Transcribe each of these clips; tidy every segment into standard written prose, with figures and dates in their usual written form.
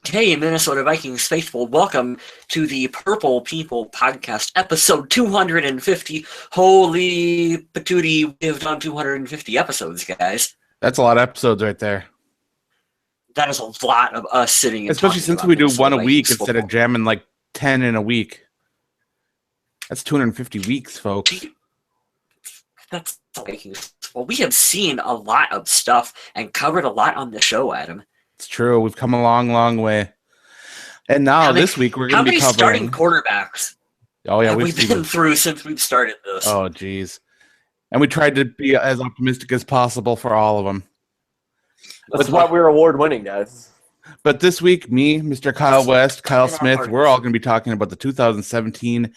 Hey, Minnesota Vikings faithful, welcome to the Purple People Podcast, episode 250. Holy patootie, we've done 250 episodes, guys. That's a lot of episodes right there. That is a lot of us sitting and especially since we do one a week instead of jamming like 10 in a week. That's 250 weeks, folks. That's Vikings. Well, we have seen a lot of stuff and covered a lot on the show, Adam. It's true. We've come a long, long way. And now this week we're going to be covering starting quarterbacks. Oh yeah, we've been through since we've started this. Oh geez, and we tried to be as optimistic as possible for all of them. That's why we're award winning, guys. But this week, me, Mr. Kyle West, Kyle Smith, we're all going to be talking about the 2017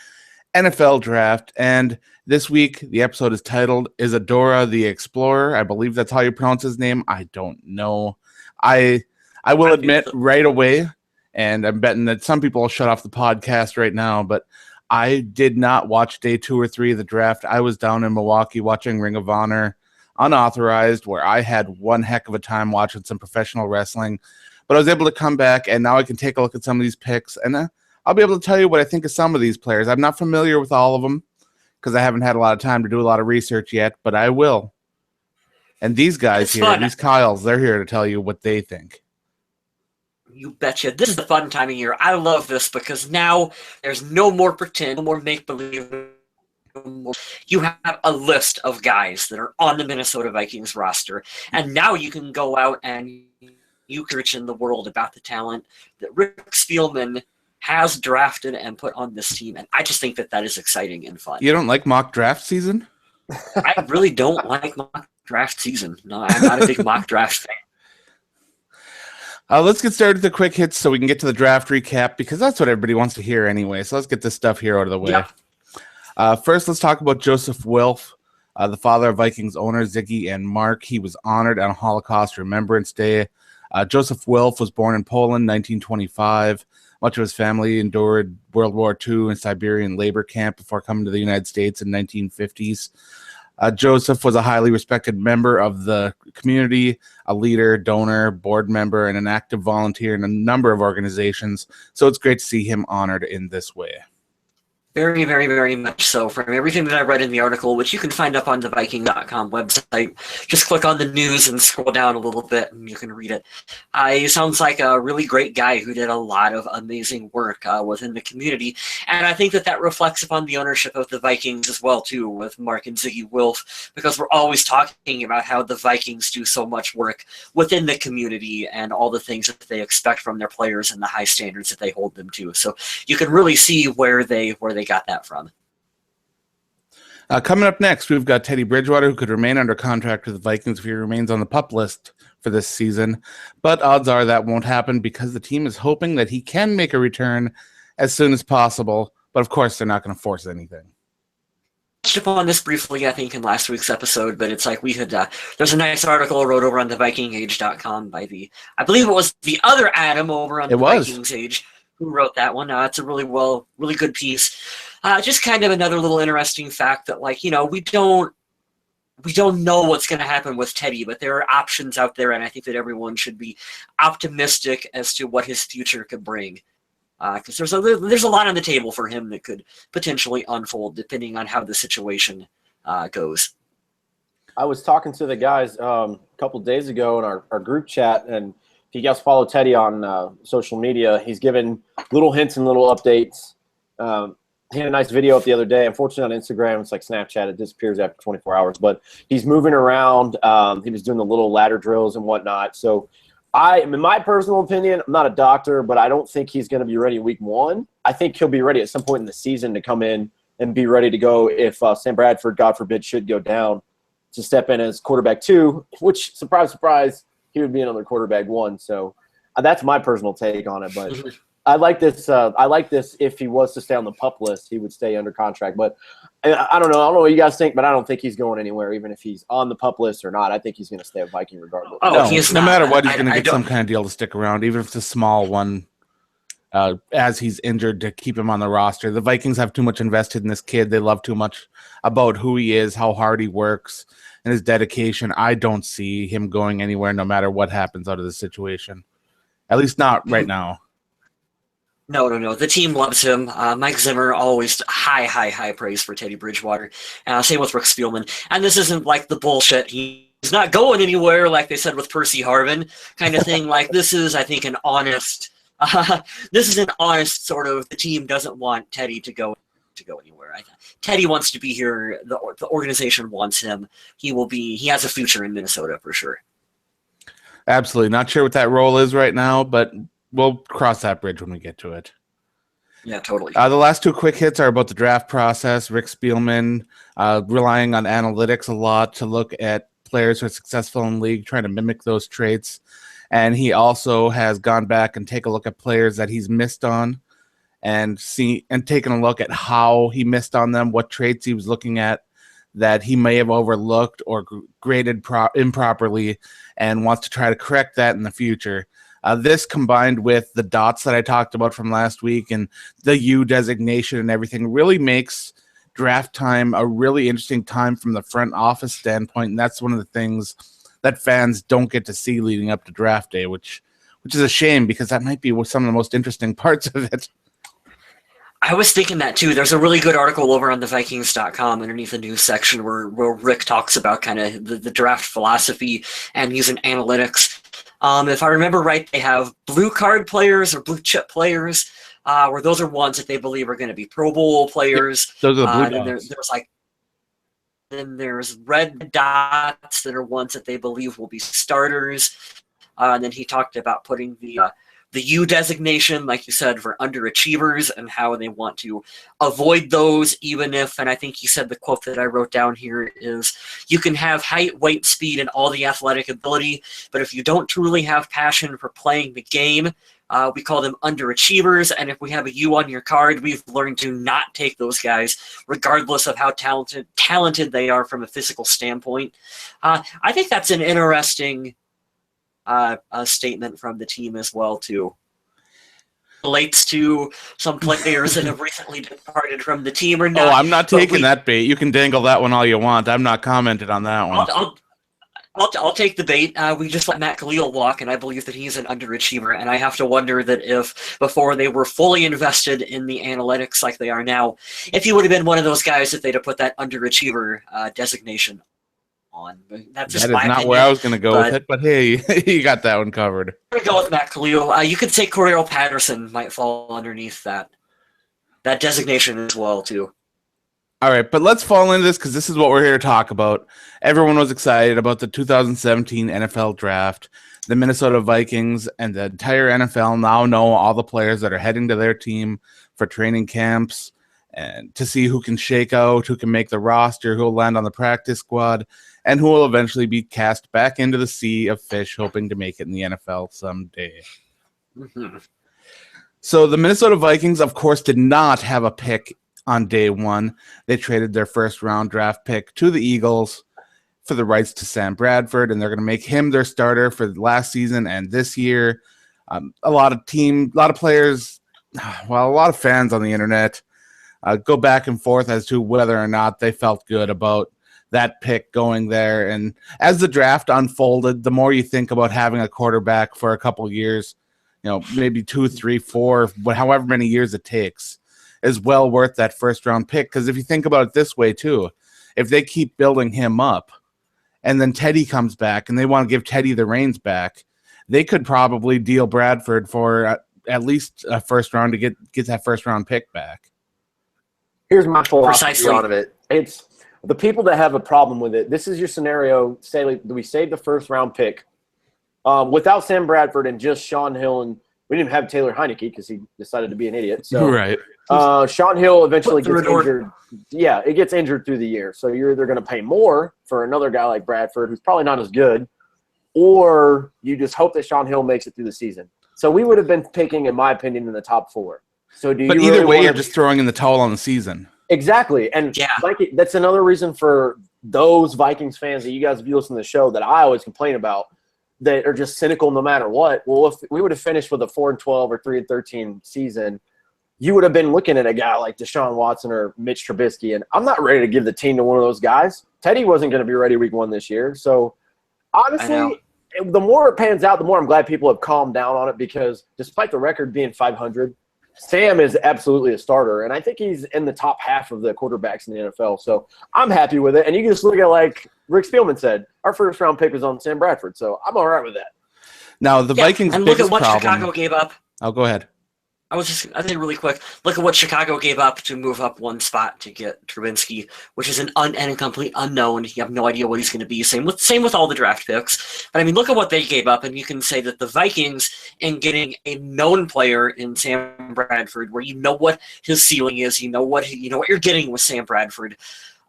NFL Draft. And this week, the episode is titled Isidora the Explorer. I believe that's how you pronounce his name. I don't know. I will admit right away, and I'm betting that some people will shut off the podcast right now, but I did not watch day 2 or 3 of the draft. I was down in Milwaukee watching Ring of Honor unauthorized, where I had one heck of a time watching some professional wrestling. But I was able to come back, and now I can take a look at some of these picks, and I'll be able to tell you what I think of some of these players. I'm not familiar with all of them because I haven't had a lot of time to do a lot of research yet, but I will. And these guys here, these Kyles, they're here to tell you what they think. You betcha. This is the fun time of year. I love this because now there's no more pretend, no more make-believe. You have a list of guys that are on the Minnesota Vikings roster, and now you can go out and you can reach in the world about the talent that Rick Spielman has drafted and put on this team, and I just think that is exciting and fun. You don't like mock draft season? I really don't like mock draft season. No, I'm not a big mock draft fan. Let's get started with the quick hits so we can get to the draft recap, because that's what everybody wants to hear anyway. So let's get this stuff here out of the way. Yeah. First, let's talk about Joseph Wilf, the father of Vikings owners Ziggy and Mark. He was honored on Holocaust Remembrance Day. Joseph Wilf was born in Poland, 1925. Much of his family endured World War II and Siberian labor camp before coming to the United States in 1950s. Joseph was a highly respected member of the community, a leader, donor, board member, and an active volunteer in a number of organizations. So it's great to see him honored in this way. Very, very, very much so. From everything that I read in the article, which you can find up on the Viking.com website, just click on the news and scroll down a little bit and you can read it. He sounds like a really great guy who did a lot of amazing work within the community. And I think that reflects upon the ownership of the Vikings as well, too, with Mark and Ziggy Wilf, because we're always talking about how the Vikings do so much work within the community and all the things that they expect from their players and the high standards that they hold them to. So you can really see where they got that from. Coming up next, we've got Teddy Bridgewater, who could remain under contract with the Vikings if he remains on the PUP list for this season. But odds are that won't happen because the team is hoping that he can make a return as soon as possible. But of course, they're not going to force anything. Touched upon this briefly, I think, in last week's episode, but it's like we had, there's a nice article I wrote over on the VikingAge.com by I believe it was the other Adam over on the Vikings Age who wrote that one. It's a really good piece. Just kind of another little interesting fact that, like, you know, we don't know what's going to happen with Teddy, but there are options out there, and I think that everyone should be optimistic as to what his future could bring. Because there's a lot on the table for him that could potentially unfold depending on how the situation goes. I was talking to the guys a couple of days ago in our group chat, and if you guys follow Teddy on social media, he's given little hints and little updates. He had a nice video up the other day. Unfortunately, on Instagram, it's like Snapchat. It disappears after 24 hours. But he's moving around. He was doing the little ladder drills and whatnot. So in my personal opinion, I'm not a doctor, but I don't think he's going to be ready week 1. I think he'll be ready at some point in the season to come in and be ready to go if Sam Bradford, God forbid, should go down, to step in as quarterback 2, which, surprise, surprise, he would be another quarterback 1. So that's my personal take on it. But I like this. I like this. If he was to stay on the PUP list, he would stay under contract. But I don't know. I don't know what you guys think, but I don't think he's going anywhere, even if he's on the PUP list or not. I think he's going to stay a Viking regardless. Oh, no matter what, he's going to get some kind of deal to stick around, even if it's a small one, as he's injured, to keep him on the roster. The Vikings have too much invested in this kid. They love too much about who he is, how hard he works, and his dedication. I don't see him going anywhere no matter what happens out of this situation. At least not right now. No. The team loves him. Mike Zimmer always high praise for Teddy Bridgewater. Same with Rick Spielman. And this isn't like the bullshit. He's not going anywhere, like they said with Percy Harvin kind of thing. Like this is, I think, an honest. This is an honest sort of. The team doesn't want Teddy to go anywhere. Teddy wants to be here. The organization wants him. He has a future in Minnesota for sure. Absolutely. Not sure what that role is right now, but we'll cross that bridge when we get to it. Yeah, totally. The last two quick hits are about the draft process. Rick Spielman relying on analytics a lot to look at players who are successful in the league, trying to mimic those traits. And he also has gone back and take a look at players that he's missed on and taken a look at how he missed on them, what traits he was looking at that he may have overlooked or graded improperly, and wants to try to correct that in the future. This combined with the dots that I talked about from last week and the U designation and everything really makes draft time a really interesting time from the front office standpoint. And that's one of the things that fans don't get to see leading up to draft day, which is a shame because that might be some of the most interesting parts of it. I was thinking that too. There's a really good article over on thevikings.com underneath the news section where Rick talks about kind of the draft philosophy and using analytics. If I remember right, they have blue card players or blue chip players, where those are ones that they believe are going to be Pro Bowl players. Those are the blue dots. Then there's red dots that are ones that they believe will be starters. And then he talked about putting the U designation, like you said, for underachievers and how they want to avoid those, even if, and I think he said the quote that I wrote down here is, you can have height, weight, speed, and all the athletic ability, but if you don't truly have passion for playing the game, we call them underachievers, and if we have a U on your card, we've learned to not take those guys, regardless of how talented they are from a physical standpoint. I think that's an interesting a statement from the team as well too. Relates to some players that have recently departed from the team or not. Oh, I'm not taking that bait. You can dangle that one all you want. I'm not commenting on that one. I'll take the bait. We just let Matt Khalil walk, and I believe that he's an underachiever. And I have to wonder that if before they were fully invested in the analytics like they are now, if he would have been one of those guys if they'd have put that underachiever designation on. That's just that is not where I was going to go with it, but hey, you got that one covered. I'm going to go with Matt Khalil. You could say Cordero Patterson might fall underneath that designation as well, too. All right, but let's fall into this because this is what we're here to talk about. Everyone was excited about the 2017 NFL Draft. The Minnesota Vikings and the entire NFL now know all the players that are heading to their team for training camps and to see who can shake out, who can make the roster, who will land on the practice squad, and who will eventually be cast back into the sea of fish, hoping to make it in the NFL someday. Mm-hmm. So the Minnesota Vikings, of course, did not have a pick on day one. They traded their first-round draft pick to the Eagles for the rights to Sam Bradford, and they're going to make him their starter for last season and this year. A lot of players, well, a lot of fans on the internet go back and forth as to whether or not they felt good about that pick going there. And as the draft unfolded, the more you think about having a quarterback for a couple of years, maybe 2, 3, 4, however many years it takes, is well worth that first-round pick. Because if you think about it this way, too, if they keep building him up and then Teddy comes back and they want to give Teddy the reins back, they could probably deal Bradford for at least a first round to get that first-round pick back. Here's my philosophy on it. It's the people that have a problem with it. This is your scenario. Say we save the first-round pick without Sam Bradford and just Sean Hill, and we didn't have Taylor Heineke because he decided to be an idiot. So right. Sean Hill eventually gets injured. Yeah, it gets injured through the year. So you're either going to pay more for another guy like Bradford, who's probably not as good, or you just hope that Sean Hill makes it through the season. So we would have been picking, in my opinion, in the top 4. So but either way, you're just throwing in the towel on the season. Exactly. And that's another reason for those Vikings fans that you guys have listened to the show that I always complain about, that are just cynical no matter what. Well, if we would have finished with a 4-12 or 3-13 season, you would have been looking at a guy like Deshaun Watson or Mitch Trubisky, and I'm not ready to give the team to one of those guys. Teddy wasn't going to be ready week 1 this year. So, honestly, the more it pans out, the more I'm glad people have calmed down on it, because despite the record being 500, Sam is absolutely a starter, and I think he's in the top half of the quarterbacks in the NFL. So I'm happy with it. And you can just look at, like Rick Spielman said, our first-round pick was on Sam Bradford, so I'm all right with that. Now, the Vikings' and look biggest at what problem, Chicago gave up. Oh, go ahead. I think really quick, look at what Chicago gave up to move up one spot to get Trubinsky, which is an complete unknown. You have no idea what he's going to be. Same with all the draft picks. But I mean, look at what they gave up, and you can say that the Vikings, in getting a known player in Sam Bradford, where you know what his ceiling is, you know what you're getting with Sam Bradford.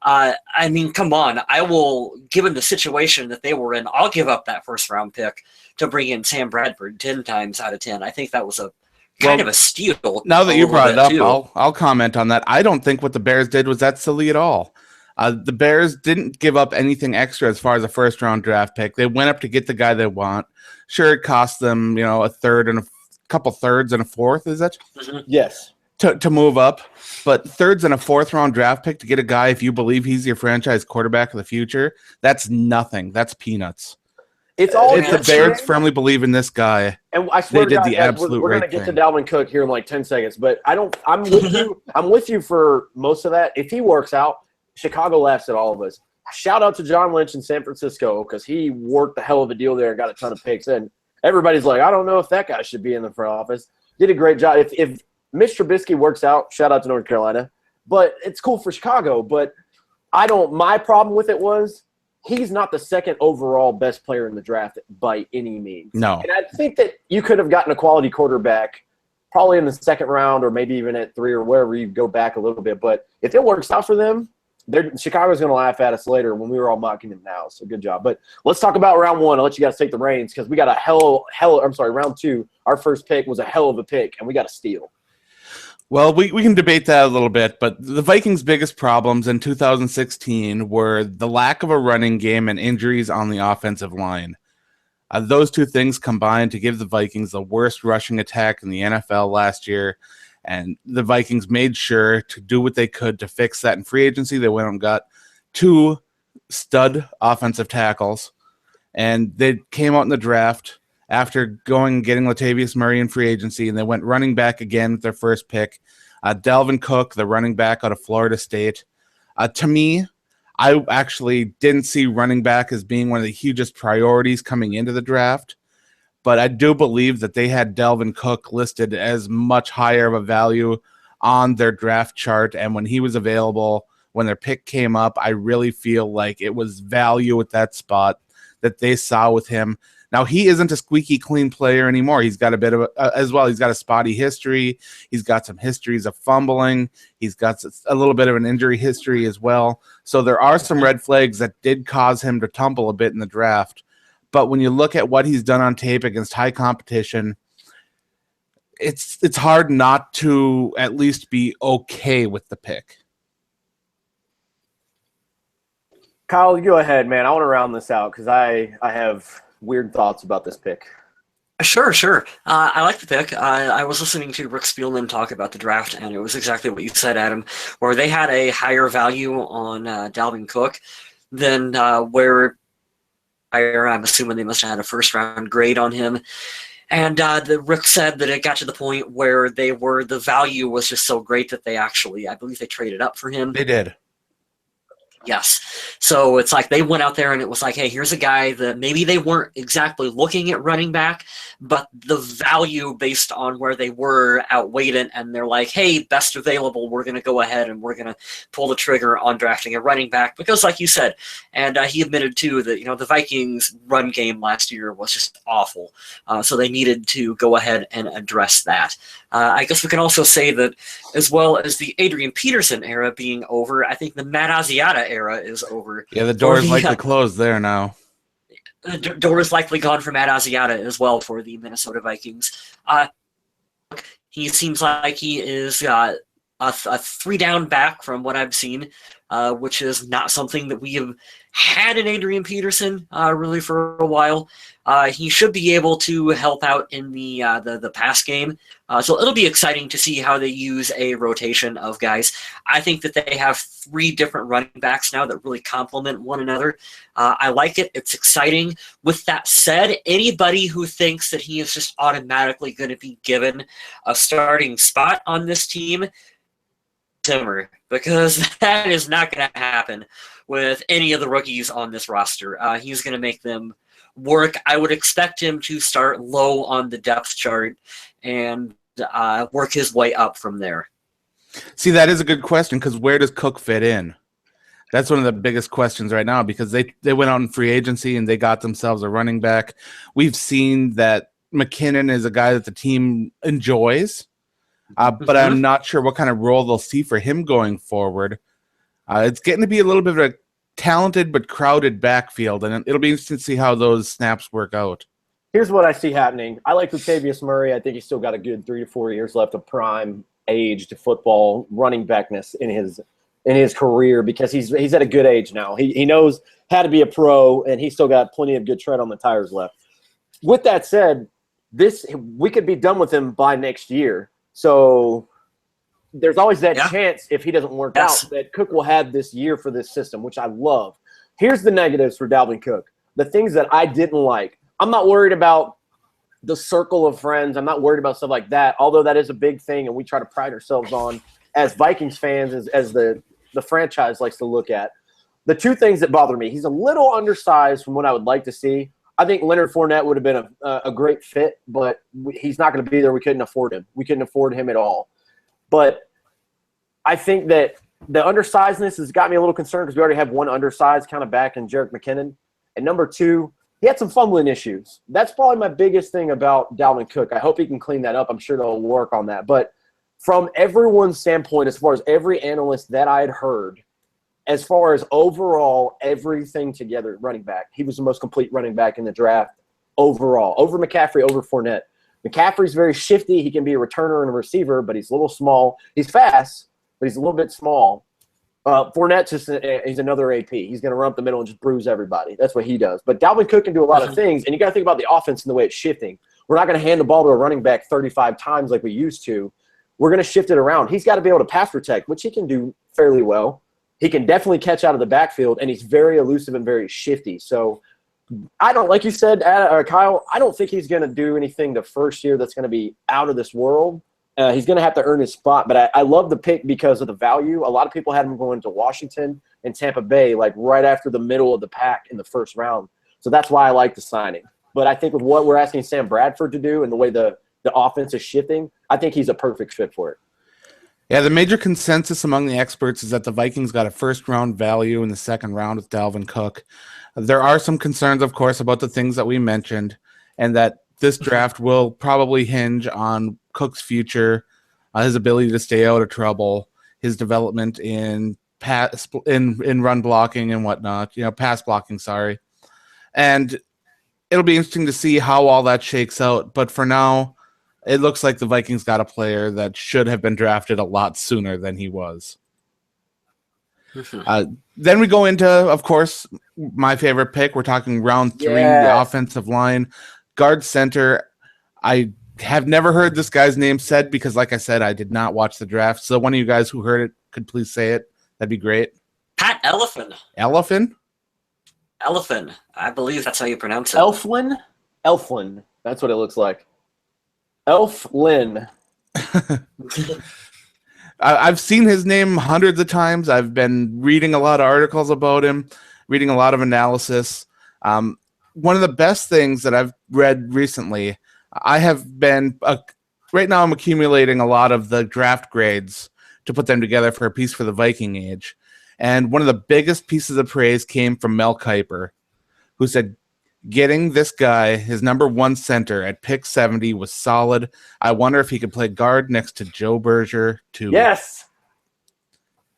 I mean, come on. I will, given the situation that they were in, I'll give up that first round pick to bring in Sam Bradford 10 times out of 10. I think that was a kind of a steal. Now that you brought it up, I'll comment on that. I don't think what the Bears did was that silly at all. The Bears didn't give up anything extra as far as a first-round draft pick. They went up to get the guy they want. Sure, it cost them, a third and a couple thirds and a fourth. Is that? Mm-hmm. Yes. To move up, but thirds and a fourth-round draft pick to get a guy if you believe he's your franchise quarterback of the future, that's nothing. That's peanuts. If the Bears firmly believe in this guy, and I swear they did the absolute we're right going to get thing. to Dalvin Cook here in like 10 seconds, but I'm with you. I'm with you for most of that. If he works out, Chicago laughs at all of us. Shout out to John Lynch in San Francisco, because he worked the hell of a deal there and got a ton of picks. And everybody's like, I don't know if that guy should be in the front office. Did a great job. If Mitch Trubisky works out, shout out to North Carolina. But it's cool for Chicago. But my problem with it was, he's not the second overall best player in the draft by any means. No. And I think that you could have gotten a quality quarterback probably in the second round, or maybe even at 3 or wherever you go back a little bit. But if it works out for them, Chicago's going to laugh at us later when we were all mocking them now. So good job. But let's talk about round 1. I'll let you guys take the reins, because we got round 2. Our first pick was a hell of a pick, and we got a steal. Well, we can debate that a little bit, but the Vikings' biggest problems in 2016 were the lack of a running game and injuries on the offensive line. Those two things combined to give the Vikings the worst rushing attack in the NFL last year, and the Vikings made sure to do what they could to fix that in free agency. They went and got 2 stud offensive tackles, and they came out in the draft after going and getting Latavius Murray in free agency, and they went running back again with their first pick. Dalvin Cook, the running back out of Florida State. To me, I actually didn't see running back as being one of the hugest priorities coming into the draft, but I do believe that they had Dalvin Cook listed as much higher of a value on their draft chart, and when he was available, when their pick came up, I really feel like it was value at that spot that they saw with him. Now, he isn't a squeaky clean player anymore. He's got a bit of as well. He's got a spotty history. He's got some histories of fumbling. He's got a little bit of an injury history as well. So there are some red flags that did cause him to tumble a bit in the draft. But when you look at what he's done on tape against high competition, it's hard not to at least be okay with the pick. Kyle, you go ahead, man. I want to round this out because I have weird thoughts about this pick. Sure. I like the pick. I was listening to Rick Spielman talk about the draft, and it was exactly what you said, Adam, where they had a higher value on Dalvin Cook than where I'm assuming they must have had a first-round grade on him. And the Rick said that it got to the point where the value was just so great that they actually, I believe they traded up for him. They did. Yes. So it's like they went out there and it was like, hey, here's a guy that maybe they weren't exactly looking at running back, but the value based on where they were outweighed it. And they're like, hey, best available, we're going to go ahead and we're going to pull the trigger on drafting a running back. Because like you said, and he admitted too that, the Vikings run game last year was just awful. So they needed to go ahead and address that. I guess we can also say that as well as the Adrian Peterson era being over, I think the Matt Asiata era is over. Yeah, the door is likely closed there now. The door is likely gone for Matt Asiata as well for the Minnesota Vikings. He seems like he is a 3-down back from what I've seen. which is not something that we have had in Adrian Peterson really for a while. He should be able to help out in the pass game. So it'll be exciting to see how they use a rotation of guys. I think that they have 3 different running backs now that really complement one another. I like it. It's exciting. With that said, anybody who thinks that he is just automatically going to be given a starting spot on this team, simmer, because that is not going to happen with any of the rookies on this roster. He's going to make them work. I would expect him to start low on the depth chart and work his way up from there. See, that is a good question, because where does Cook fit in? That's one of the biggest questions right now, because they went out in free agency and they got themselves a running back. We've seen that McKinnon is a guy that the team enjoys, but I'm not sure what kind of role they'll see for him going forward. It's getting to be a little bit of a talented but crowded backfield, and it'll be interesting to see how those snaps work out. Here's what I see happening. I like Latavius Murray. I think he's still got a good 3 to 4 years left of prime age to football running backness in his career, because he's at a good age now. He knows how to be a pro, and he's still got plenty of good tread on the tires left. With that said, we could be done with him by next year. So there's always that chance, if he doesn't work out, that Cook will have this year for this system, which I love. Here's the negatives for Dalvin Cook. The things that I didn't like. I'm not worried about the circle of friends. I'm not worried about stuff like that, although that is a big thing, and we try to pride ourselves on as Vikings fans, as the franchise likes to look at. The 2 things that bother me, he's a little undersized from what I would like to see. I think Leonard Fournette would have been a great fit, but he's not going to be there. We couldn't afford him. We couldn't afford him at all. But I think that the undersizedness has got me a little concerned, because we already have one undersized kind of back in Jerick McKinnon. And number 2, he had some fumbling issues. That's probably my biggest thing about Dalvin Cook. I hope he can clean that up. I'm sure they'll work on that. But from everyone's standpoint, as far as every analyst that I had heard, as far as overall everything together, running back, he was the most complete running back in the draft overall, over McCaffrey, over Fournette. McCaffrey's very shifty. He can be a returner and a receiver, but he's a little small. He's fast, but he's a little bit small. Fournette's he's another AP. He's going to run up the middle and just bruise everybody. That's what he does. But Dalvin Cook can do a lot of things, and you got to think about the offense and the way it's shifting. We're not going to hand the ball to a running back 35 times like we used to. We're going to shift it around. He's got to be able to pass protect, which he can do fairly well. He can definitely catch out of the backfield, and he's very elusive and very shifty. So I don't, like you said, Kyle, I don't think he's going to do anything the first year that's going to be out of this world. He's going to have to earn his spot, but I love the pick because of the value. A lot of people had him going to Washington and Tampa Bay, like right after the middle of the pack in the first round. So that's why I like the signing. But I think with what we're asking Sam Bradford to do and the way the offense is shifting, I think he's a perfect fit for it. Yeah, the major consensus among the experts is that the Vikings got a first-round value in the second round with Dalvin Cook. There are some concerns, of course, about the things that we mentioned, and that this draft will probably hinge on Cook's future, his ability to stay out of trouble, his development in run blocking and whatnot, pass blocking, sorry. And it'll be interesting to see how all that shakes out. But for now, it looks like the Vikings got a player that should have been drafted a lot sooner than he was. Then we go into, of course, my favorite pick. We're talking round 3, the offensive line. Guard center. I have never heard this guy's name said because, like I said, I did not watch the draft. So one of you guys who heard it could please say it. That'd be great. Pat Elfin. Elfin? Elfin. I believe that's how you pronounce it. Elfin? Elfin. That's what it looks like. Elfin Lynn. I've seen his name hundreds of times. I've been reading a lot of articles about him, reading a lot of analysis. One of the best things that I've read recently, I have been right now I'm accumulating a lot of the draft grades to put them together for a piece for the Viking Age. And one of the biggest pieces of praise came from Mel Kiper, who said, getting this guy, his number 1 center at pick 70 was solid. I wonder if he could play guard next to Joe Berger too. Yes.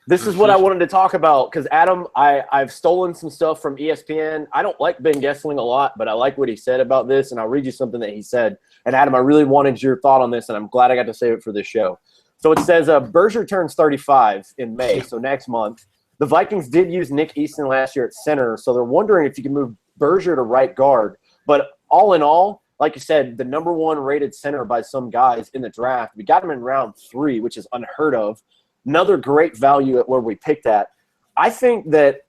This is what I wanted to talk about because, Adam, I've stolen some stuff from ESPN. I don't like Ben Gessling a lot, but I like what he said about this, and I'll read you something that he said. And, Adam, I really wanted your thought on this, and I'm glad I got to save it for this show. So it says Berger turns 35 in May, so next month. The Vikings did use Nick Easton last year at center, so they're wondering if you can move Berger to right guard. But all in all, like you said, the number 1 rated center by some guys in the draft. We got him in round 3, which is unheard of. Another great value at where we picked at. I think that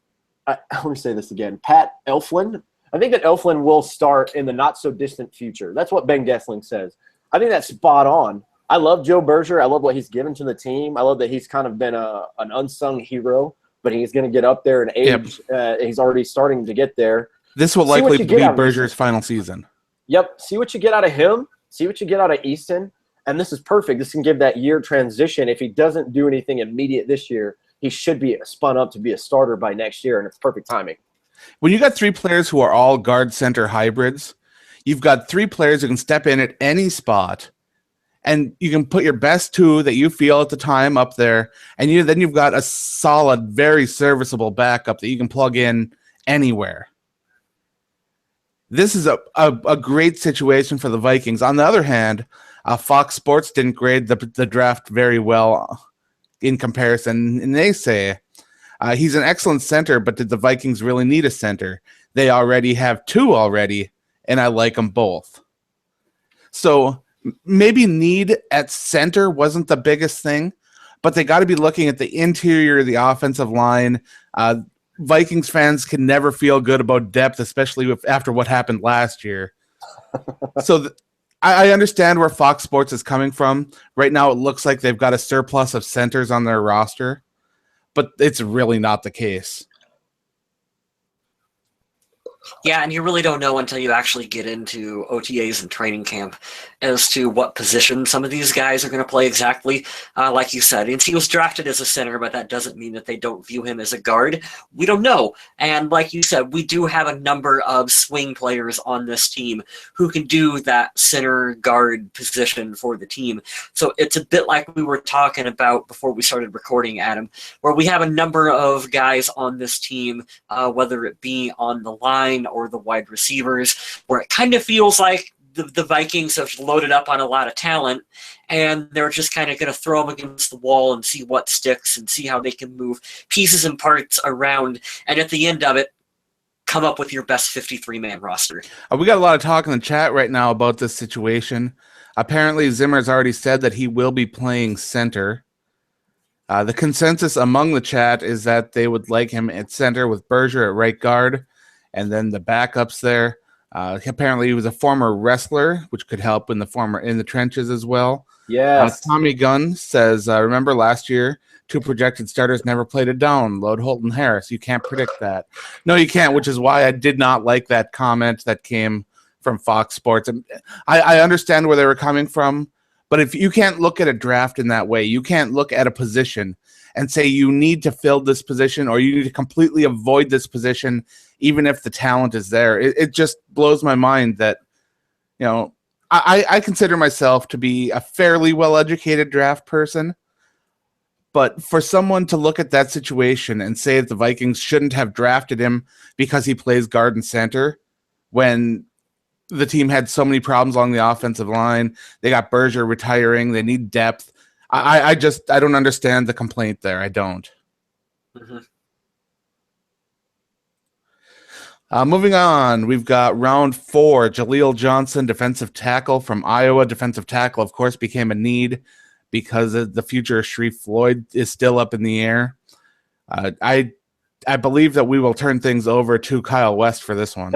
let me say this again. Pat Elfin. I think that Elfin will start in the not-so-distant future. That's what Ben Gessling says. I think that's spot on. I love Joe Berger. I love what he's given to the team. I love that he's kind of been an unsung hero, but he's going to get up there in age. Yep. He's already starting to get there. This will likely be Berger's final season. Yep. See what you get out of him. See what you get out of Easton. And this is perfect. This can give that year transition. If he doesn't do anything immediate this year, he should be spun up to be a starter by next year, and it's perfect timing. When you got 3 players who are all guard center hybrids, you've got 3 players who can step in at any spot, and you can put your best 2 that you feel at the time up there, and then you've got a solid, very serviceable backup that you can plug in anywhere. This is a great situation for the Vikings. On the other hand, Fox Sports didn't grade the draft very well in comparison, and they say he's an excellent center, but did the Vikings really need a center? They already have 2 already, and I like them both. So maybe need at center wasn't the biggest thing, but they got to be looking at the interior of the offensive line. Vikings fans can never feel good about depth, especially after what happened last year. So I understand where Fox Sports is coming from. Right now, it looks like they've got a surplus of centers on their roster, but it's really not the case. Yeah, and you really don't know until you actually get into OTAs and training camp as to what position some of these guys are going to play exactly. Like you said, and he was drafted as a center, but that doesn't mean that they don't view him as a guard. We don't know. And like you said, we do have a number of swing players on this team who can do that center guard position for the team. So it's a bit like we were talking about before we started recording, Adam, where we have a number of guys on this team, whether it be on the line or the wide receivers, where it kind of feels like the Vikings have loaded up on a lot of talent, and they're just kind of going to throw them against the wall and see what sticks and see how they can move pieces and parts around, and at the end of it, come up with your best 53-man roster. We got a lot of talk in the chat right now about this situation. Apparently, Zimmer's already said that he will be playing center. The consensus among the chat is that they would like him at center with Berger at right guard, and then the backups there. Apparently, he was a former wrestler, which could help in the trenches as well. Yes. Tommy Gunn says, remember last year, 2 projected starters never played it down. Load Holt and Harris. You can't predict that. No, you can't, which is why I did not like that comment that came from Fox Sports. And I understand where they were coming from, but if you can't look at a draft in that way, you can't look at a position and say you need to fill this position or you need to completely avoid this position, even if the talent is there. It just blows my mind that, I consider myself to be a fairly well-educated draft person, but for someone to look at that situation and say that the Vikings shouldn't have drafted him because he plays guard and center when the team had so many problems along the offensive line, they got Berger retiring, they need depth. I don't understand the complaint there. I don't. Mm-hmm. Moving on, we've got round 4. Jaleel Johnson, defensive tackle from Iowa. Defensive tackle, of course, became a need because the future of Sharif Floyd is still up in the air. I believe that we will turn things over to Kyle West for this one.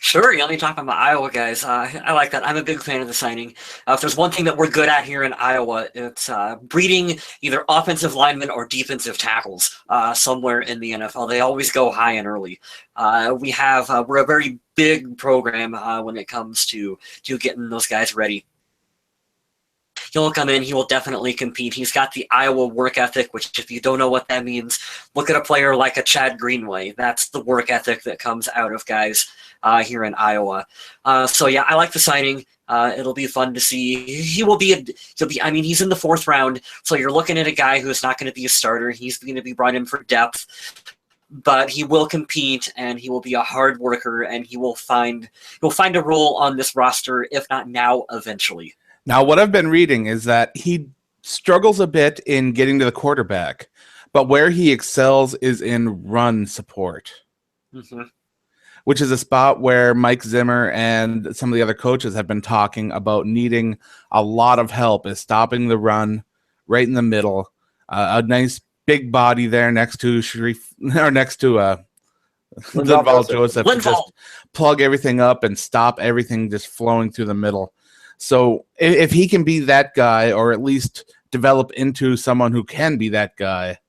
Sure, let me talk about my Iowa guys. I like that. I'm a big fan of the signing. If there's one thing that we're good at here in Iowa, it's breeding either offensive linemen or defensive tackles somewhere in the NFL. They always go high and early. We're a very big program when it comes to getting those guys ready. He'll come in. He will definitely compete. He's got the Iowa work ethic, which if you don't know what that means, look at a player like a Chad Greenway. That's the work ethic that comes out of guys here in Iowa. So yeah, I like the signing. It'll be fun to see. He's in the 4th round. So you're looking at a guy who's not going to be a starter. He's going to be brought in for depth, but he will compete and he will be a hard worker and he'll find a role on this roster, if not now, eventually. Now, what I've been reading is that he struggles a bit in getting to the quarterback, But where he excels is in run support, which is a spot where Mike Zimmer and some of the other coaches have been talking about needing a lot of help, is stopping the run right in the middle. A nice big body there next to Linval Joseph to just plug everything up and stop everything just flowing through the middle. So if he can be that guy, or at least develop into someone who can be that guy,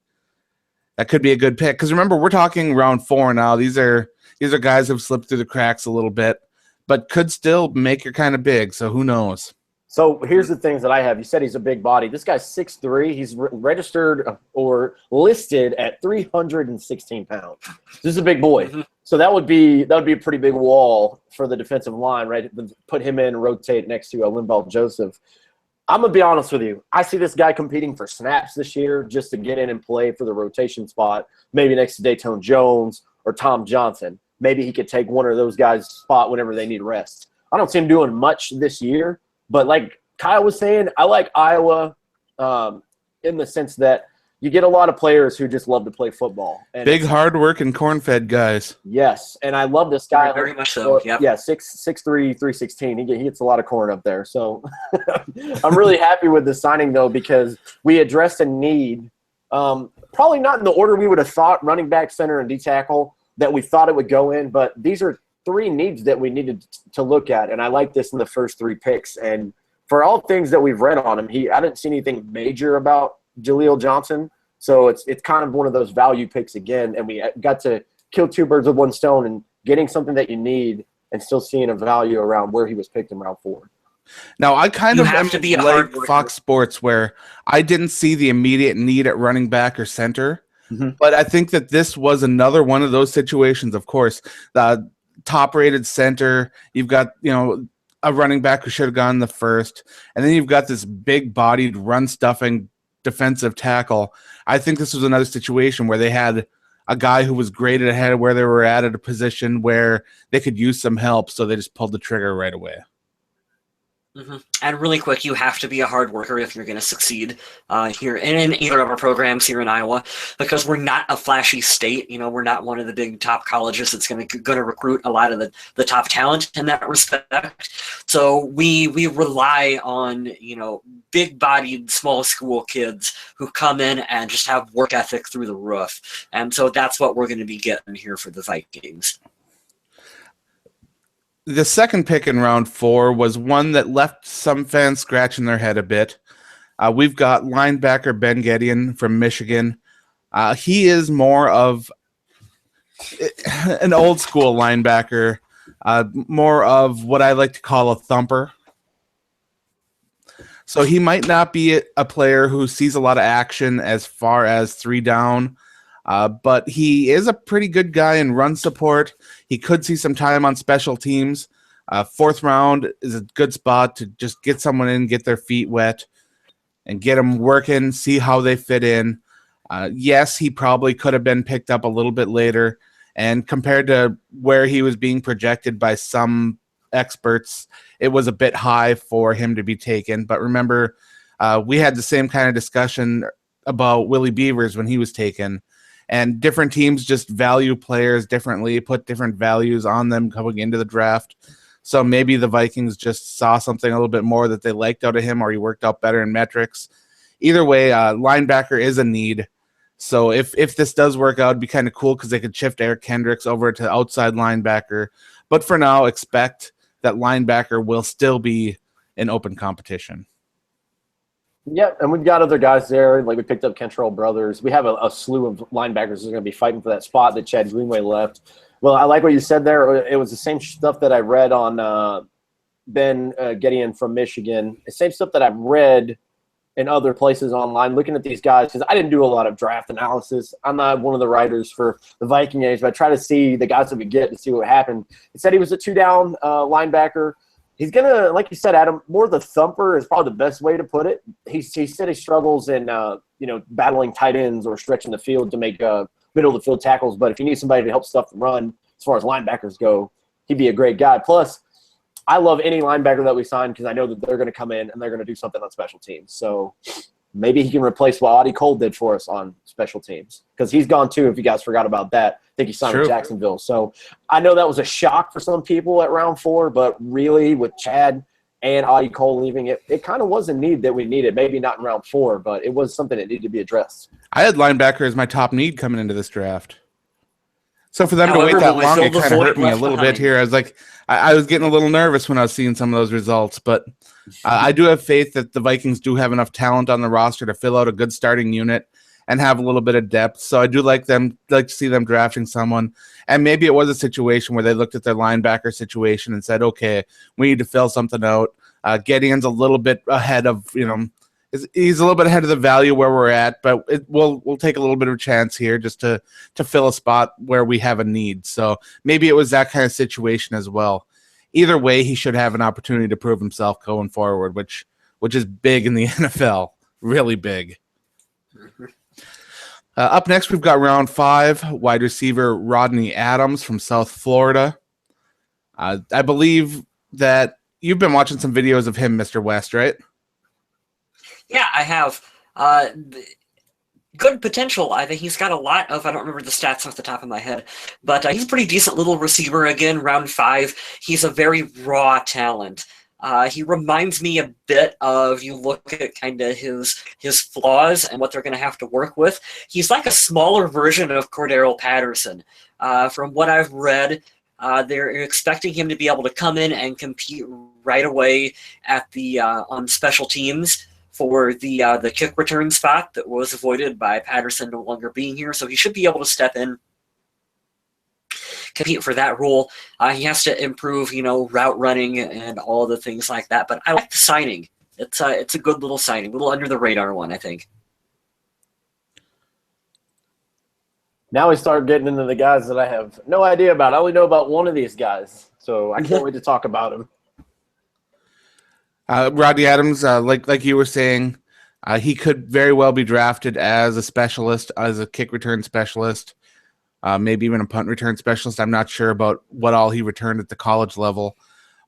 that could be a good pick. Because remember, we're talking round 4 now. These are guys who've slipped through the cracks a little bit, but could still make you kind of big. So who knows? So here's the things that I have. You said he's a big body. This guy's 6'3". He's registered or listed at 316 pounds. This is a big boy. So that would be a pretty big wall for the defensive line, right? Put him in and rotate next to Linval Joseph. I'm going to be honest with you. I see this guy competing for snaps this year just to get in and play for the rotation spot, maybe next to Dayton Jones or Tom Johnson. Maybe he could take one of those guys' spot whenever they need rest. I don't see him doing much this year, but like Kyle was saying, I like Iowa in the sense that you get a lot of players who just love to play football. And big, hard-working, corn-fed guys. Yes, and I love this guy. Very much so, yep. Yeah, 6'3", 316. He gets a lot of corn up there. So I'm really happy with the signing, though, because we addressed a need, probably not in the order we would have thought, running back, center, and D-tackle, that we thought it would go in. But these are 3 needs that we needed to look at, and I like this in the first 3 picks. And for all things that we've read on him, I didn't see anything major about Jaleel Johnson. So it's kind of one of those value picks again, and we got to kill 2 birds with 1 stone and getting something that you need and still seeing a value around where he was picked in round 4. Now, I kind of have to be like Fox Sports, where I didn't see the immediate need at running back or center, but I think that this was another one of those situations. Of course, the top-rated center, you've got a running back who should have gone the first, and then you've got this big-bodied, run-stuffing defensive tackle. I think this was another situation where they had a guy who was graded ahead of where they were at a position where they could use some help, so they just pulled the trigger right away. And really quick, you have to be a hard worker if you're going to succeed here in either of our programs here in Iowa, because we're not a flashy state. We're not one of the big top colleges that's going to recruit a lot of the top talent in that respect. So we rely on big-bodied, small school kids who come in and just have work ethic through the roof, and so that's what we're going to be getting here for the Vikings. The second pick in round 4 was one that left some fans scratching their head a bit. We've got linebacker Ben Gedeon from Michigan. He is more of an old school linebacker, more of what I like to call a thumper. So he might not be a player who sees a lot of action as far as 3 down, but he is a pretty good guy in run support. He could see some time on special teams. 4th round is a good spot to just get someone in, get their feet wet, and get them working, see how they fit in. Yes, he probably could have been picked up a little bit later, and compared to where he was being projected by some experts, it was a bit high for him to be taken. But remember, we had the same kind of discussion about Willie Beavers when he was taken. And different teams just value players differently, put different values on them coming into the draft. So maybe the Vikings just saw something a little bit more that they liked out of him, or he worked out better in metrics. Either way, linebacker is a need. So if this does work out, it'd be kind of cool because they could shift Eric Kendricks over to outside linebacker. But for now, expect that linebacker will still be in open competition. Yep, and we've got other guys there. Like we picked up Kentrell Brothers. We have a slew of linebackers who are going to be fighting for that spot that Chad Greenway left. Well, I like what you said there. It was the same stuff that I read on Ben Gedeon from Michigan. The same stuff that I've read in other places online, looking at these guys, because I didn't do a lot of draft analysis. I'm not one of the writers for the Viking Age, but I try to see the guys that we get to see what happened. It said he was a 2-down linebacker. He's going to, like you said, Adam, more the thumper is probably the best way to put it. He said he struggles in, battling tight ends or stretching the field to make middle of the field tackles. But if you need somebody to help stuff the run, as far as linebackers go, he'd be a great guy. Plus, I love any linebacker that we sign because I know that they're going to come in and they're going to do something on special teams. So maybe he can replace what Audie Cole did for us on special teams, because he's gone too, if you guys forgot about that. I think he signed with Jacksonville. So I know that was a shock for some people at round 4, but really with Chad and Audie Cole leaving, it kind of was a need that we needed. Maybe not in round 4, but it was something that needed to be addressed. I had linebacker as my top need coming into this draft. So for them to wait that long, it kind of hurt me a little bit here. I was like, I was getting a little nervous when I was seeing some of those results, but I do have faith that the Vikings do have enough talent on the roster to fill out a good starting unit and have a little bit of depth. So I do like to see them drafting someone. And maybe it was a situation where they looked at their linebacker situation and said, okay, we need to fill something out. Gideon's a little bit ahead of, he's a little bit ahead of the value where we're at, but we'll take a little bit of a chance here just to fill a spot where we have a need. So maybe it was that kind of situation as well. Either way, he should have an opportunity to prove himself going forward, which is big in the NFL, really big. Up next, we've got round 5, wide receiver Rodney Adams from South Florida. I believe that you've been watching some videos of him, Mr. West, right? Yeah, I have. Good potential. I think he's got a lot of, I don't remember the stats off the top of my head, but he's a pretty decent little receiver. Again, round 5. He's a very raw talent. He reminds me a bit of, you look at kind of his flaws and what they're going to have to work with. He's like a smaller version of Cordero Patterson. From what I've read, they're expecting him to be able to come in and compete right away at the on special teams for the kick return spot that was avoided by Patterson no longer being here. So he should be able to step in, compete for that role. He has to improve, route running and all the things like that. But I like the signing. It's a good little signing, a little under the radar one, I think. Now we start getting into the guys that I have no idea about. I only know about one of these guys, so I can't wait to talk about him. Rodney Adams, like you were saying, he could very well be drafted as a specialist, as a kick return specialist, maybe even a punt return specialist. I'm not sure about what all he returned at the college level.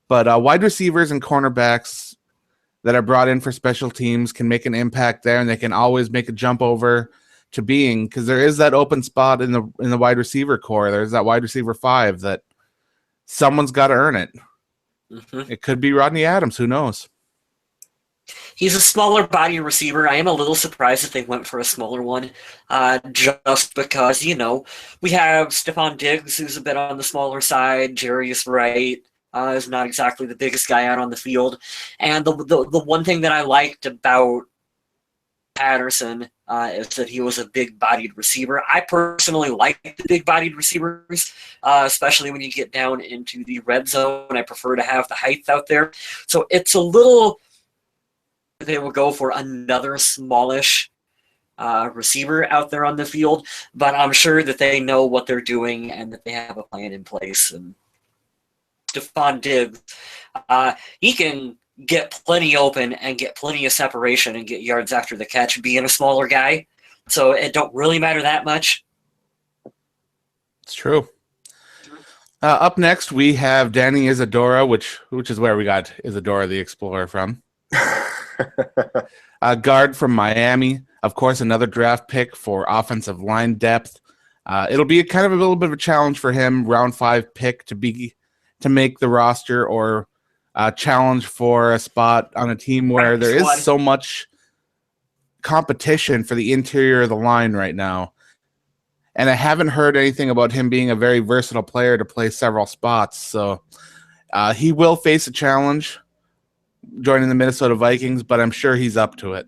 But wide receivers and cornerbacks that are brought in for special teams can make an impact there, and they can always make a jump over to being, because there is that open spot in the wide receiver core. There's that wide receiver 5 that someone's got to earn it. Mm-hmm. It could be Rodney Adams. Who knows? He's a smaller body receiver. I am a little surprised that they went for a smaller one, just because, we have Stephon Diggs, who's a bit on the smaller side. Jarius Wright is not exactly the biggest guy out on the field. And the one thing that I liked about Patterson is that he was a big-bodied receiver. I personally like the big-bodied receivers, especially when you get down into the red zone. I prefer to have the height out there. So it's a little... They will go for another smallish receiver out there on the field, but I'm sure that they know what they're doing and that they have a plan in place. And Stephon Diggs, he can get plenty open and get plenty of separation and get yards after the catch being a smaller guy. So it don't really matter that much. It's true. Up next, we have Danny Isidora, which is where we got Isidora the Explorer from. A guard from Miami. Of course, another draft pick for offensive line depth. It'll be kind of a little bit of a challenge for him, round 5 pick to make the roster or challenge for a spot on a team where there is so much competition for the interior of the line right now. And I haven't heard anything about him being a very versatile player to play several spots. So he will face a challenge joining the Minnesota Vikings, but I'm sure he's up to it.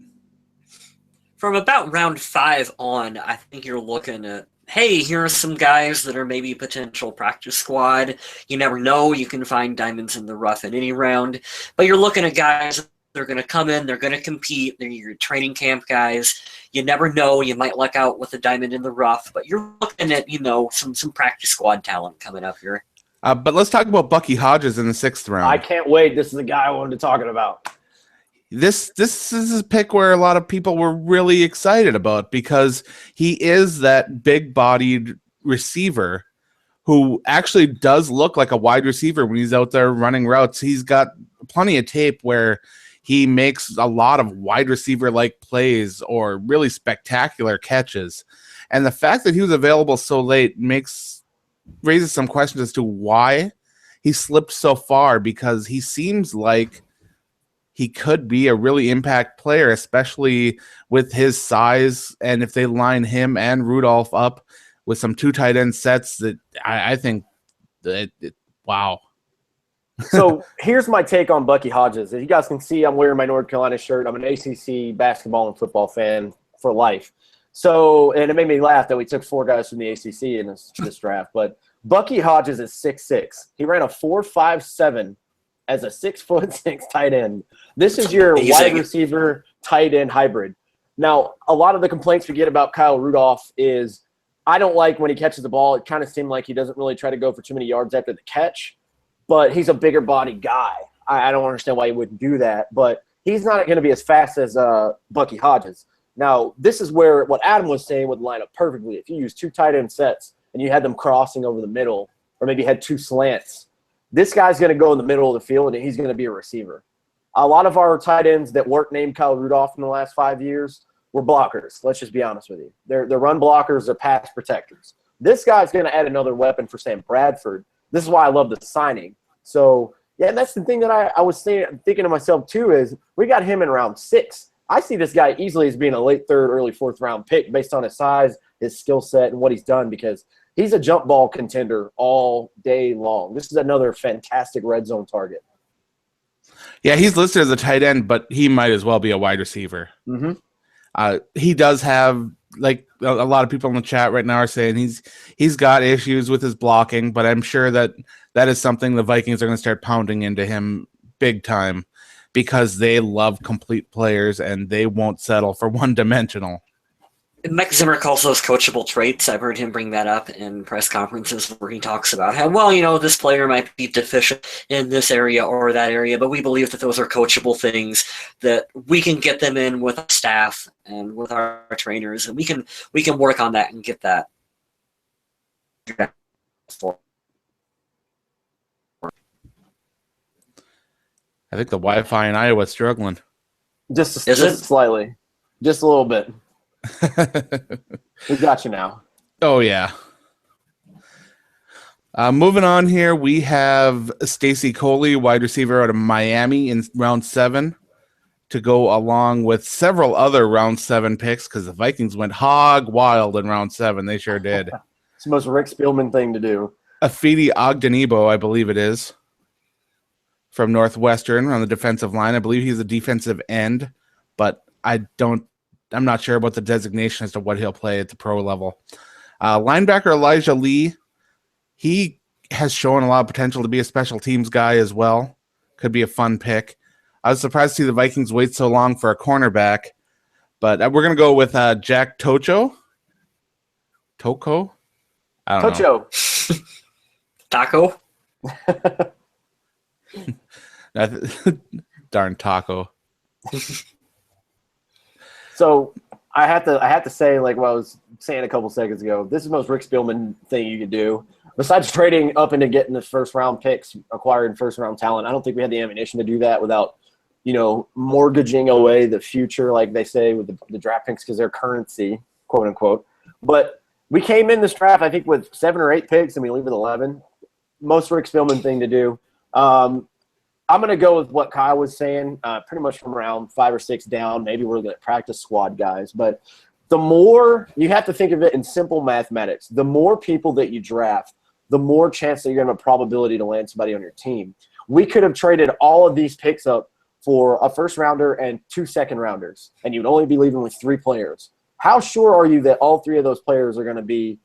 From about round 5 on, I think you're looking at, hey, here are some guys that are maybe potential practice squad. You never know. You can find diamonds in the rough in any round. But you're looking at guys that are going to come in. They're going to compete. They're your training camp guys. You never know. You might luck out with a diamond in the rough. But you're looking at, some practice squad talent coming up here. But let's talk about Bucky Hodges in the 6th round. I can't wait. This is the guy I wanted to talk about. This is a pick where a lot of people were really excited about because he is that big-bodied receiver who actually does look like a wide receiver when he's out there running routes. He's got plenty of tape where he makes a lot of wide receiver-like plays or really spectacular catches. And the fact that he was available so late raises some questions as to why he slipped so far, because he seems like he could be a really impact player, especially with his size. And if they line him and Rudolph up with some 2 tight end sets, that I think that wow. So here's my take on Bucky Hodges. As you guys can see, I'm wearing my North Carolina shirt. I'm an ACC basketball and football fan for life. So, and it made me laugh that we took 4 guys from the ACC in this draft. But Bucky Hodges is 6'6". He ran a 4.57 as a 6'6" tight end. This is your wide receiver tight end hybrid. Now, a lot of the complaints we get about Kyle Rudolph is I don't like when he catches the ball. It kind of seemed like he doesn't really try to go for too many yards after the catch, but he's a bigger body guy. I don't understand why he wouldn't do that, but he's not going to be as fast as Bucky Hodges. Now, this is where what Adam was saying would line up perfectly. If you use 2 tight end sets and you had them crossing over the middle, or maybe had 2 slants, this guy's going to go in the middle of the field, and he's going to be a receiver. A lot of our tight ends that weren't named Kyle Rudolph in the last 5 years were blockers. Let's just be honest with you. They're run blockers. They're pass protectors. This guy's going to add another weapon for Sam Bradford. This is why I love the signing. So, yeah, and that's the thing that I was thinking to myself too is we got him in round 6. I see this guy easily as being a late 3rd, early 4th round pick based on his size, his skill set, and what he's done, because he's a jump ball contender all day long. This is another fantastic red zone target. Yeah, he's listed as a tight end, but he might as well be a wide receiver. Mm-hmm. He does have, like a lot of people in the chat right now are saying, he's got issues with his blocking, but I'm sure that is something the Vikings are going to start pounding into him big time, because they love complete players and they won't settle for one-dimensional. Mike Zimmer calls those coachable traits. I've heard him bring that up in press conferences where he talks about how, well, this player might be deficient in this area or that area, but we believe that those are coachable things, that we can get them in with our staff and with our trainers, and we can work on that and get that. I think the Wi-Fi in Iowa is struggling. Just slightly. Just a little bit. We got you now. Oh, yeah. Moving on here, we have Stacy Coley, wide receiver out of Miami in round 7, to go along with several other round 7 picks, because the Vikings went hog wild in round 7. They sure did. It's the most Rick Spielman thing to do. Afidi Ogdenibo, I believe it is, from Northwestern on the defensive line. I believe he's a defensive end, but I'm not sure about the designation as to what he'll play at the pro level. Linebacker Elijah Lee, he has shown a lot of potential to be a special teams guy as well. Could be a fun pick. I was surprised to see the Vikings wait so long for a cornerback, but we're going to go with Jack Toko? I don't know. Taco? Darn taco. So I have to say, like what I was saying a couple seconds ago, this is the most Rick Spielman thing you could do. Besides trading up into getting the first round picks, acquiring first round talent, I don't think we had the ammunition to do that without, mortgaging away the future, like they say with the draft picks, because they're currency, quote unquote. But we came in this draft, I think, with 7 or 8 picks, and we leave with 11. Most Rick Spielman thing to do. I'm going to go with what Kyle was saying, pretty much from around 5 or 6 down. Maybe we're going to practice squad guys. But the more – you have to think of it in simple mathematics. The more people that you draft, the more chance that you're going to have a probability to land somebody on your team. We could have traded all of these picks up for a first-rounder and 2 second-rounders, and you'd only be leaving with 3 players. How sure are you that all 3 of those players are going to be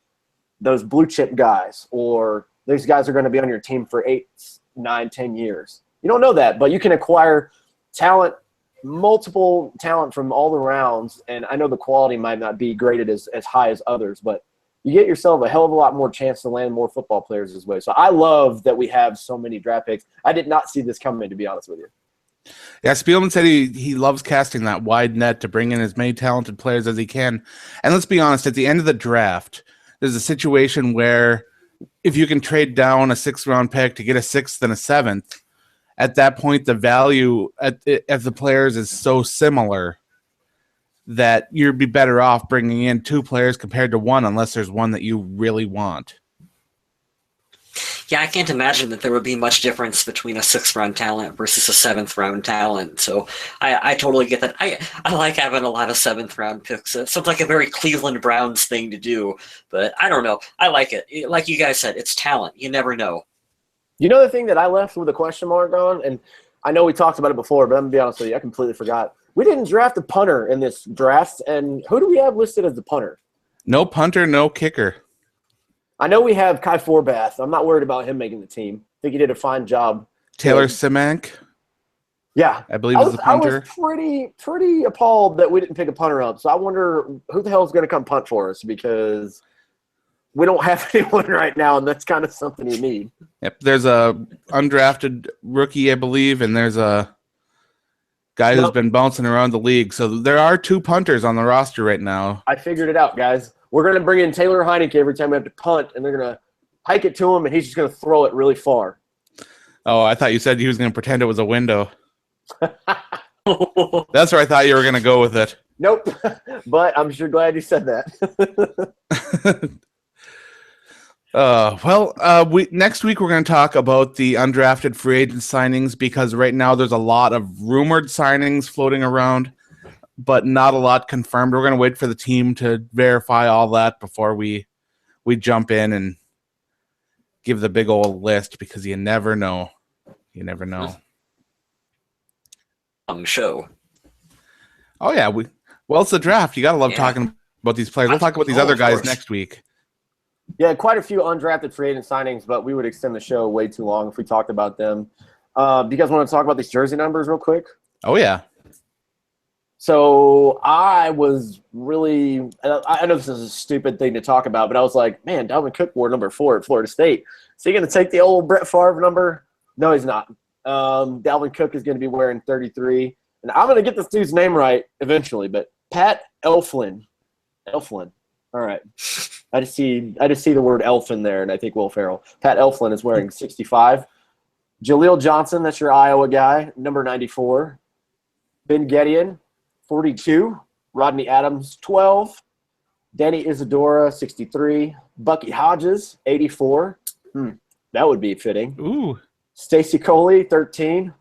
those blue-chip guys, or those guys are going to be on your team for 8, 9, 10 years? You don't know that, but you can acquire talent, multiple talent from all the rounds, and I know the quality might not be graded as high as others, but you get yourself a hell of a lot more chance to land more football players this way. So I love that we have so many draft picks. I did not see this coming, to be honest with you. Yeah, Spielman said he loves casting that wide net to bring in as many talented players as he can. And let's be honest, at the end of the draft, there's a situation where if you can trade down a 6th round pick to get a 6th and a 7th, at that point, the value of the players is so similar that you'd be better off bringing in 2 players compared to 1, unless there's one that you really want. Yeah, I can't imagine that there would be much difference between a 6th-round talent versus a 7th-round talent. So I totally get that. I like having a lot of 7th-round picks. It sounds like a very Cleveland Browns thing to do, but I don't know. I like it. Like you guys said, it's talent. You never know. You know the thing that I left with a question mark on, and I know we talked about it before, but I'm going to be honest with you, I completely forgot. We didn't draft a punter in this draft, and who do we have listed as the punter? No punter, no kicker. I know we have Kai Forbath. I'm not worried about him making the team. I think he did a fine job. Taylor Simank? Yeah. I believe is the punter. I was pretty appalled that we didn't pick a punter up. So I wonder who the hell is going to come punt for us, because we don't have anyone right now, and that's kind of something you need. Yep. There's a undrafted rookie, I believe, and there's a guy who's been bouncing around the league. So there are 2 punters on the roster right now. I figured it out, guys. We're going to bring in Taylor Heineke every time we have to punt, and they're going to hike it to him, and he's just going to throw it really far. Oh, I thought you said he was going to pretend it was a window. That's where I thought you were going to go with it. Nope, but I'm sure glad you said that. Next week we're going to talk about the undrafted free agent signings, because right now there's a lot of rumored signings floating around, but not a lot confirmed. We're going to wait for the team to verify all that before we jump in and give the big old list, because you never know. You never know. Show. Oh, yeah. It's the draft. You got to love talking about these players. We'll talk about these other guys next week. Yeah, quite a few undrafted free agent signings, but we would extend the show way too long if we talked about them. Do you guys want to talk about these jersey numbers real quick? Oh, yeah. So I was really – I know this is a stupid thing to talk about, but I was like, man, Dalvin Cook wore number 4 at Florida State. Is he going to take the old Brett Favre number? No, he's not. Dalvin Cook is going to be wearing 33. And I'm going to get this dude's name right eventually, but Pat Elfin. Elfin. All right. I just see the word Elfin there, and I think Will Ferrell. Pat Elfin is wearing 65. Jaleel Johnson, that's your Iowa guy, number 94. Ben Gedeon, 42. Rodney Adams, 12. Danny Isidora, 63. Bucky Hodges, 84. That would be fitting. Ooh. Stacy Coley, 13.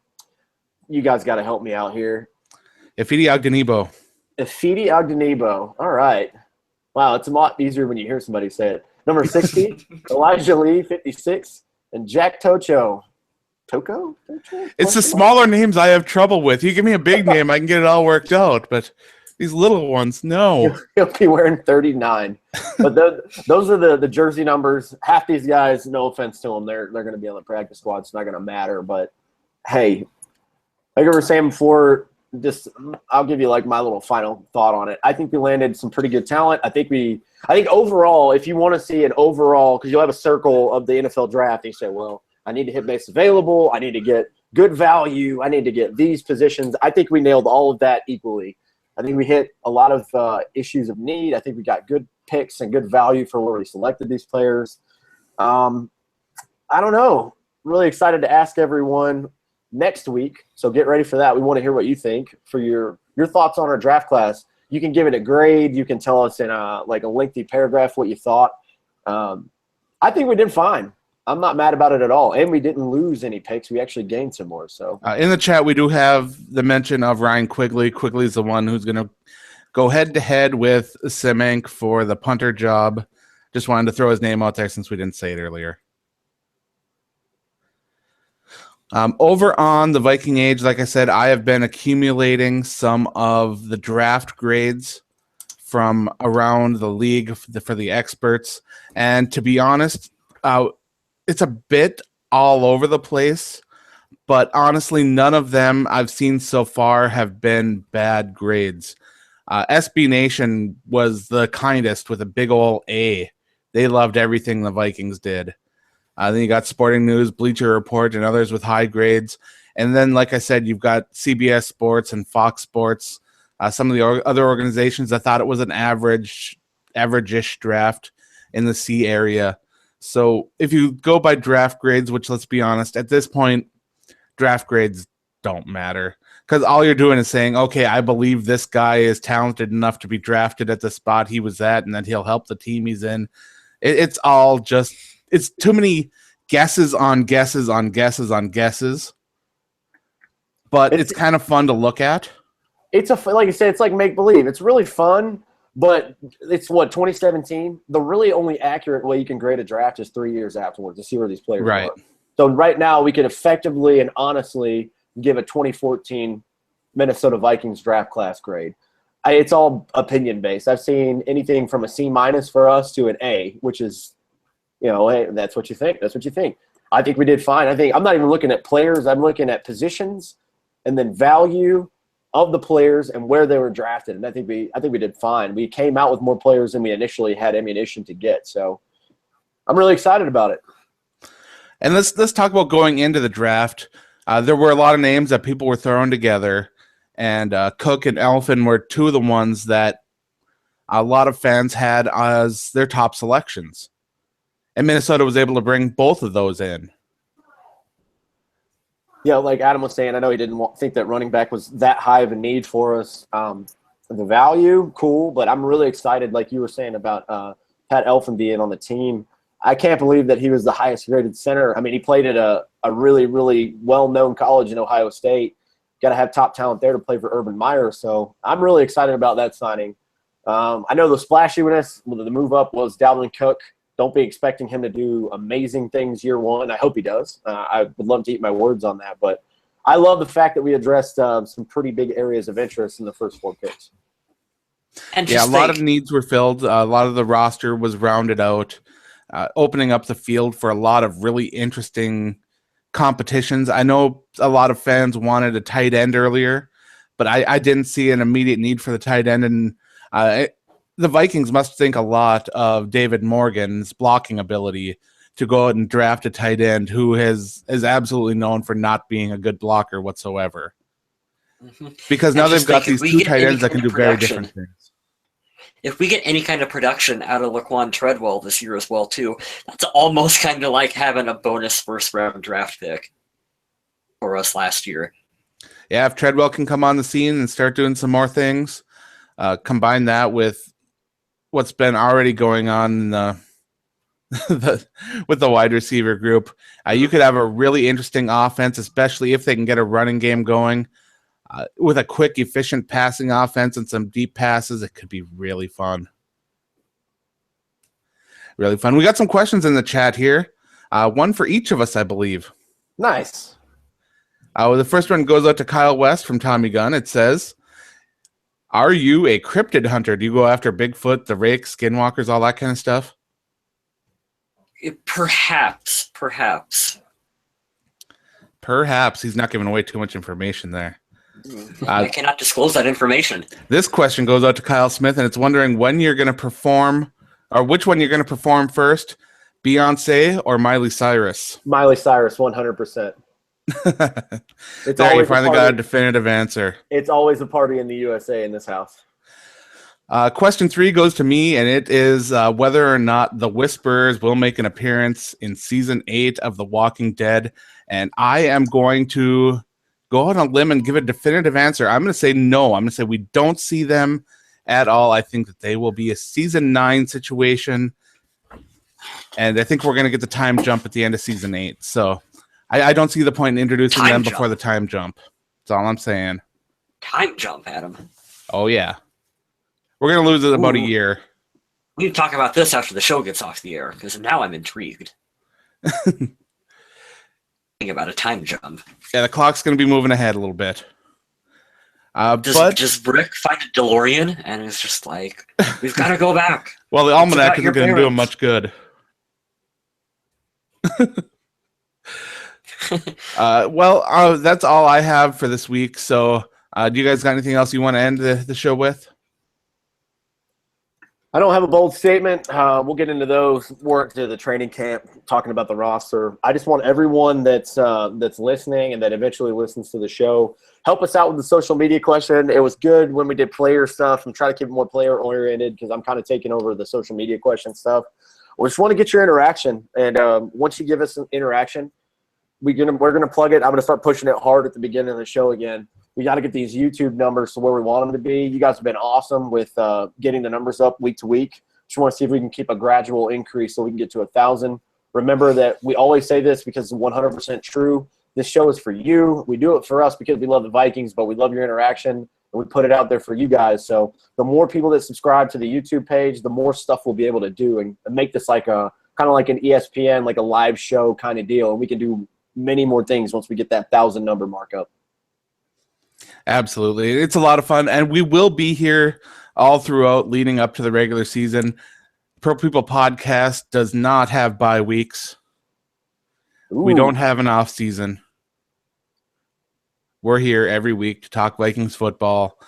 You guys got to help me out here. Ifeadi Ogdenebo. All right. Wow, it's a lot easier when you hear somebody say it. Number 60, Elijah Lee, 56, and Jack Tocho. Toko? It's the smaller names I have trouble with. You give me a big name, I can get it all worked out, but these little ones, no. He'll be wearing 39. But those are the jersey numbers. Half these guys, no offense to them, they're going to be on the practice squad. It's not going to matter. But, hey, like I was saying before, I'll give you like my little final thought on it. I think we landed some pretty good talent. I think overall, if you want to see an overall, because you'll have a circle of the NFL draft, and you say, well, I need to hit base available. I need to get good value. I need to get these positions. I think we nailed all of that equally. I think we hit a lot of issues of need. I think we got good picks and good value for where we selected these players. I don't know. Really excited to ask everyone next week, so get ready for that. We want to hear what you think for your thoughts on our draft class. You can give it a grade. You can tell us in a lengthy paragraph what you thought. I think we did fine. I'm not mad about it at all, and we didn't lose any picks. We actually gained some more. So in the chat, we do have the mention of Ryan Quigley. Quigley's the one who's going to go head-to-head with Simank for the punter job. Just wanted to throw his name out there since we didn't say it earlier. Over on the Viking Age, like I said, I have been accumulating some of the draft grades from around the league for the experts. And to be honest, it's a bit all over the place. But honestly, none of them I've seen so far have been bad grades. SB Nation was the kindest with a big ol' A. They loved everything the Vikings did. Then you got Sporting News, Bleacher Report, and others with high grades. And then, like I said, you've got CBS Sports and Fox Sports, some of the other organizations that thought it was an average-ish draft in the C area. So if you go by draft grades, which, let's be honest, at this point, draft grades don't matter, because all you're doing is saying, okay, I believe this guy is talented enough to be drafted at the spot he was at, and that he'll help the team he's in. It's all just, it's too many guesses on guesses on guesses on guesses. But it's kind of fun to look at. It's like you said, it's like make believe. It's really fun, but it's 2017. The really only accurate way you can grade a draft is 3 years afterwards to see where these players are. So right now, we can effectively and honestly give a 2014 Minnesota Vikings draft class grade. It's all opinion based. I've seen anything from a C- for us to an A, which is, hey, that's what you think. That's what you think. I think we did fine. I'm not even looking at players. I'm looking at positions and then value of the players and where they were drafted. And I think we did fine. We came out with more players than we initially had ammunition to get. So I'm really excited about it. And let's talk about going into the draft. There were a lot of names that people were throwing together, and Cook and Elfin were two of the ones that a lot of fans had as their top selections. And Minnesota was able to bring both of those in. Yeah, like Adam was saying, I know he didn't think that running back was that high of a need for us. The value, cool, but I'm really excited, like you were saying, about Pat Elfin being on the team. I can't believe that he was the highest graded center. I mean, he played at a really, really well-known college in Ohio State. Got to have top talent there to play for Urban Meyer. So I'm really excited about that signing. I know the splashiness, the move up was Dalvin Cook. Don't be expecting him to do amazing things year one. I hope he does. I would love to eat my words on that. But I love the fact that we addressed some pretty big areas of interest in the first 4 picks. And yeah, a lot of needs were filled. A lot of the roster was rounded out, opening up the field for a lot of really interesting competitions. I know a lot of fans wanted a tight end earlier, but I didn't see an immediate need for the tight end. And the Vikings must think a lot of David Morgan's blocking ability to go out and draft a tight end who is absolutely known for not being a good blocker whatsoever. Mm-hmm. Because now they've got these 2 tight ends that can do very different things. If we get any kind of production out of Laquan Treadwell this year as well, too, that's almost kind of like having a bonus first-round draft pick for us last year. Yeah, if Treadwell can come on the scene and start doing some more things, combine that with what's been already going on in with the wide receiver group, you could have a really interesting offense, especially if they can get a running game going. With a quick, efficient passing offense and some deep passes, it could be really fun. Really fun. We got some questions in the chat here. One for each of us, I believe. Nice. The first one goes out to Kyle West from Tommy Gunn. It says, are you a cryptid hunter? Do you go after Bigfoot, the rakes, skinwalkers, all that kind of stuff? Perhaps. He's not giving away too much information there. I cannot disclose that information. This question goes out to Kyle Smith, and it's wondering when you're going to perform, or which one you're going to perform first, Beyonce or Miley Cyrus? Miley Cyrus, 100%. There, you finally got a definitive answer. It's always a party in the USA in this house. Question 3 goes to me, and it is whether or not the Whisperers will make an appearance in Season 8 of The Walking Dead. And I am going to go out on a limb and give a definitive answer. I'm going to say no. I'm going to say we don't see them at all. I think that they will be a Season 9 situation. And I think we're going to get the time jump at the end of Season 8. So I don't see the point in introducing them before the time jump. That's all I'm saying. Time jump, Adam. Oh, yeah. We're going to lose it about a year. We need to talk about this after the show gets off the air, because now I'm intrigued. Think about a time jump. Yeah, the clock's going to be moving ahead a little bit. Does Brick find a DeLorean? And it's just like, we've got to go back. Well, the almanac isn't going to do him much good. That's all I have for this week. So do you guys got anything else you want to end the show with? I don't have a bold statement. We'll get into those. Work to the training camp, talking about the roster. I just want everyone that's listening and that eventually listens to the show, help us out with the social media question. It was good when we did player stuff. I'm trying to keep it more player oriented because I'm kind of taking over the social media question stuff. We just want to get your interaction, and once you give us some interaction, we're gonna plug it. I'm gonna start pushing it hard at the beginning of the show again. We got to get these YouTube numbers to where we want them to be. You guys have been awesome with getting the numbers up week to week. Just want to see if we can keep a gradual increase so we can get to 1,000. Remember that we always say this because it's 100% true. This show is for you. We do it for us because we love the Vikings, but we love your interaction, and we put it out there for you guys. So the more people that subscribe to the YouTube page, the more stuff we'll be able to do and make this like a kind of like an ESPN, like a live show kind of deal. And we can do many more things once we get that 1,000 number mark up. Absolutely. It's a lot of fun, and we will be here all throughout leading up to the regular season. Pro People Podcast does not have bye weeks. Ooh. We don't have an off season. We're here every week to talk Vikings football,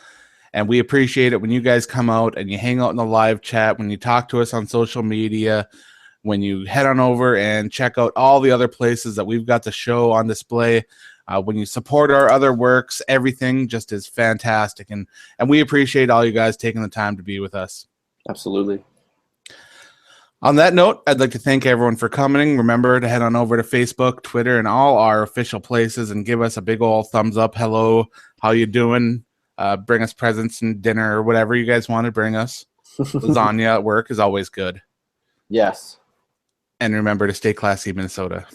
and we appreciate it when you guys come out and you hang out in the live chat, when you talk to us on social media, when you head on over and check out all the other places that we've got the show on display. When you support our other works, everything just is fantastic. And we appreciate all you guys taking the time to be with us. Absolutely. On that note, I'd like to thank everyone for coming. Remember to head on over to Facebook, Twitter, and all our official places and give us a big old thumbs up. Hello, how you doing? Bring us presents and dinner or whatever you guys want to bring us. Lasagna at work is always good. Yes. And remember to stay classy, Minnesota.